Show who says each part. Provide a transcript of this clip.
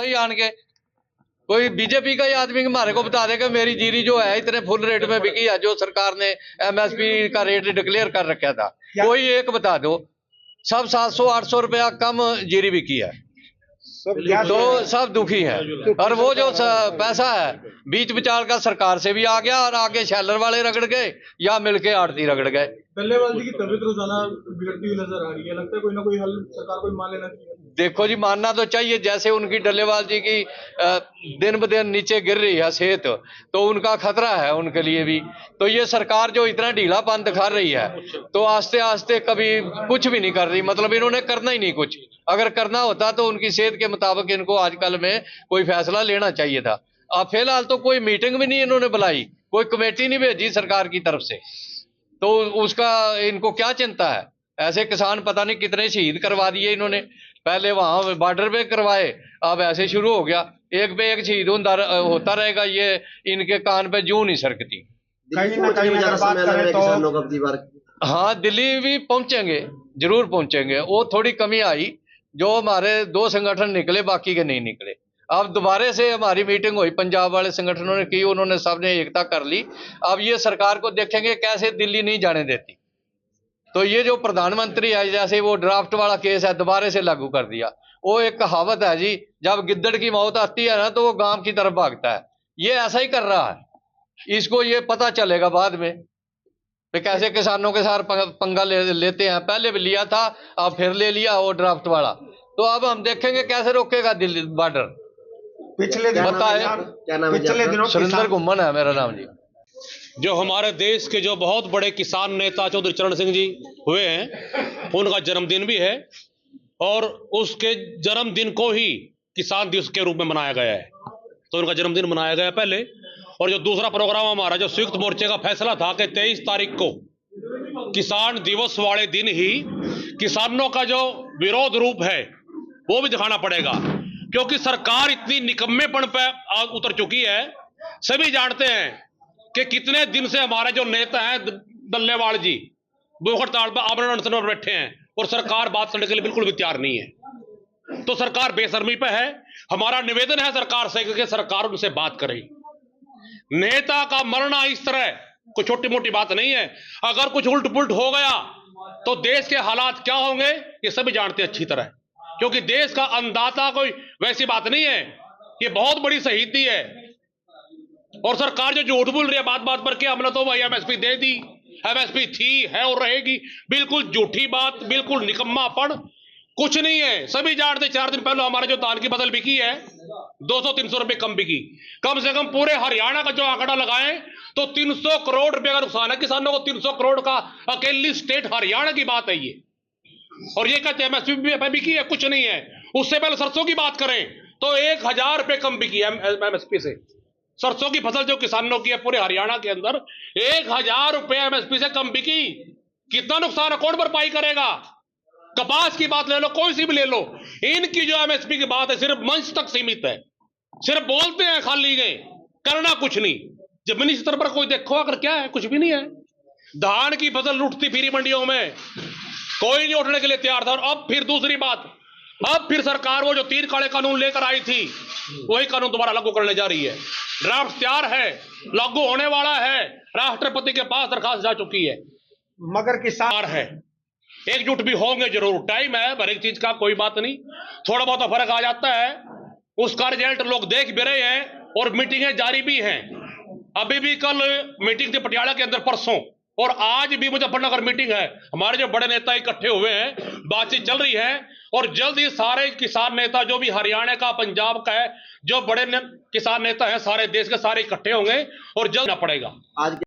Speaker 1: कोई आन के कोई बीजेपी का ही आदमी हमारे को बता देगा मेरी जीरी जो है इतने फुल रेट में बिकी है, जो सरकार ने एमएसपी का रेट डिक्लेयर कर रखा था, कोई एक बता दो। सब 700-800 रुपया कम जीरी बिकी है, तो सब दुखी है। और वो जो पैसा है बीच विचार का सरकार से भी आ गया और आगे शैलर वाले रगड़ गए या मिलके आड़ती रगड़ गए।
Speaker 2: डल्लेवाल जी की तबीयत रोजाना बिगड़ती हुई नजर आ रही है, लगता है कोई ना कोई हल सरकार को मान लेना चाहिए।
Speaker 1: देखो जी, मानना तो चाहिए, जैसे उनकी डल्लेवाल जी की दिन ब दिन नीचे गिर रही है सेहत, तो उनका खतरा है उनके लिए भी। तो ये सरकार जो इतना ढीलापन दिखा रही है, तो आस्ते आस्ते कभी कुछ भी नहीं कर रही, मतलब इन्होंने करना ही नहीं कुछ। अगर करना होता तो उनकी सेहत के मुताबिक इनको आजकल में कोई फैसला लेना चाहिए था। अब फिलहाल तो कोई मीटिंग भी नहीं इन्होंने बुलाई, कोई कमेटी नहीं भेजी सरकार की तरफ से, तो उसका इनको क्या चिंता है। ऐसे किसान पता नहीं कितने शहीद करवा दिए इन्होंने, पहले वहां बॉर्डर पे करवाए, अब ऐसे शुरू हो गया, एक पे एक शहीद होता रहेगा, ये इनके कान पे जूं नहीं सरकती।
Speaker 2: कहीं ना कहीं अगर बात करें तो
Speaker 1: हाँ, दिल्ली भी पहुंचेंगे, जरूर पहुंचेंगे। वो थोड़ी कमी आई, जो हमारे 2 संगठन निकले, बाकी के नहीं निकले। अब दोबारा से हमारी मीटिंग हुई, पंजाब वाले संगठनों ने की, उन्होंने सबने एकता कर ली। अब ये सरकार को देखेंगे कैसे दिल्ली नहीं जाने देती। तो ये जो प्रधानमंत्री है, जैसे वो ड्राफ्ट वाला केस है, दोबारा से लागू कर दिया। वो एक कहावत है जी, जब गिद्दड़ की मौत आती है ना, तो वो गांव की तरफ भागता है। ये ऐसा ही कर रहा है, इसको ये पता चलेगा बाद में कि कैसे किसानों के साथ पंगा लेते हैं। पहले भी लिया था, अब फिर ले लिया वो ड्राफ्ट वाला। तो अब हम देखेंगे कैसे रोकेगा दिल्ली बॉर्डर।
Speaker 2: पिछले दिनों
Speaker 1: सुरेंद्र घुम्मन है मेरा नाम जी।
Speaker 3: जो हमारे देश के जो बहुत बड़े किसान नेता चौधरी चरण सिंह जी हुए हैं, उनका जन्मदिन भी है, और उसके जन्मदिन को ही किसान दिवस के रूप में मनाया गया है। तो उनका जन्मदिन मनाया गया पहले, और जो दूसरा प्रोग्राम हमारा जो संयुक्त मोर्चे का फैसला था कि 23 तारीख को किसान दिवस वाले दिन ही किसानों का जो विरोध रूप है वो भी दिखाना पड़ेगा, क्योंकि सरकार इतनी निकम्मेपन पे उतर चुकी है। सभी जानते हैं कि कितने दिन से हमारे जो नेता हैं डल्लेवाल जी भूख हड़ताल पर आमरण अनशन पर बैठे हैं, और सरकार बात करने के लिए बिल्कुल भी तैयार नहीं है। तो सरकार बेशर्मी पे है। हमारा निवेदन है सरकार से कि सरकार उनसे बात करे। नेता का मरना इस तरह कोई छोटी मोटी बात नहीं है। अगर कुछ उल्ट पुल्ट हो गया तो देश के हालात क्या होंगे ये सभी जानते हैं अच्छी तरह, क्योंकि देश का अन्नदाता कोई वैसी बात नहीं है, ये बहुत बड़ी शहीदी है। और सरकार जो झूठ बोल रही है बात बात पर कि हमने तो भाई एमएसपी दे दी, एमएसपी थी, है और रहेगी, बिल्कुल झूठी बात, बिल्कुल निकम्मापन, कुछ नहीं है। सभी जानते 4 दिन पहले हमारे जो धान की फसल बिकी है 200-300 रुपए कम बिकी। कम से कम पूरे हरियाणा का जो आंकड़ा लगाएं तो 300 करोड़ रुपए का नुकसान है किसानों को। 300 करोड़ का अकेली स्टेट हरियाणा की बात है ये, और ये कहते हैं एमएसपी बिकी है, कुछ नहीं है। उससे पहले सरसों की बात करें तो 1000 रुपए कम बिकी एमएसपी से। सरसों की फसल जो किसानों की है पूरे हरियाणा के अंदर 1000 रुपए एमएसपी से कम बिकी। कितना नुकसान है, कौन भरपाई करेगा। कपास की बात ले लो, कोई सी भी ले लो, इनकी जो एमएसपी की बात है सिर्फ मंच तक सीमित है, सिर्फ बोलते हैं खाली गए, करना कुछ नहीं। जमीनी स्तर पर कोई देखो अगर क्या है, कुछ भी नहीं है। धान की फसल लुटती फिरी मंडियों में, कोई नहीं उठने के लिए तैयार था। और अब फिर दूसरी बात, अब फिर सरकार वो जो 3 काले कानून लेकर आई थी वही कानून दोबारा लागू करने जा रही है। ड्राफ्ट तैयार है, लागू होने वाला है, राष्ट्रपति के पास दरखास्त जा चुकी है,
Speaker 2: मगर किसान
Speaker 3: है। एकजुट भी होंगे जरूर, टाइम है हर एक चीज का, कोई बात नहीं। थोड़ा बहुत फर्क आ जाता है, उसका रिजल्ट लोग देख भी रहे हैं और मीटिंगें जारी भी हैं। अभी भी कल मीटिंग थी पटियाला के अंदर, परसों, और आज भी मुजफ्फरनगर मीटिंग है। हमारे जो बड़े नेता इकट्ठे हुए हैं, बातचीत चल रही है, और जल्द ही सारे किसान नेता जो भी हरियाणा का, पंजाब का है, जो बड़े किसान नेता हैं सारे देश के सारे इकट्ठे होंगे और जल्द ना पड़ेगा। आज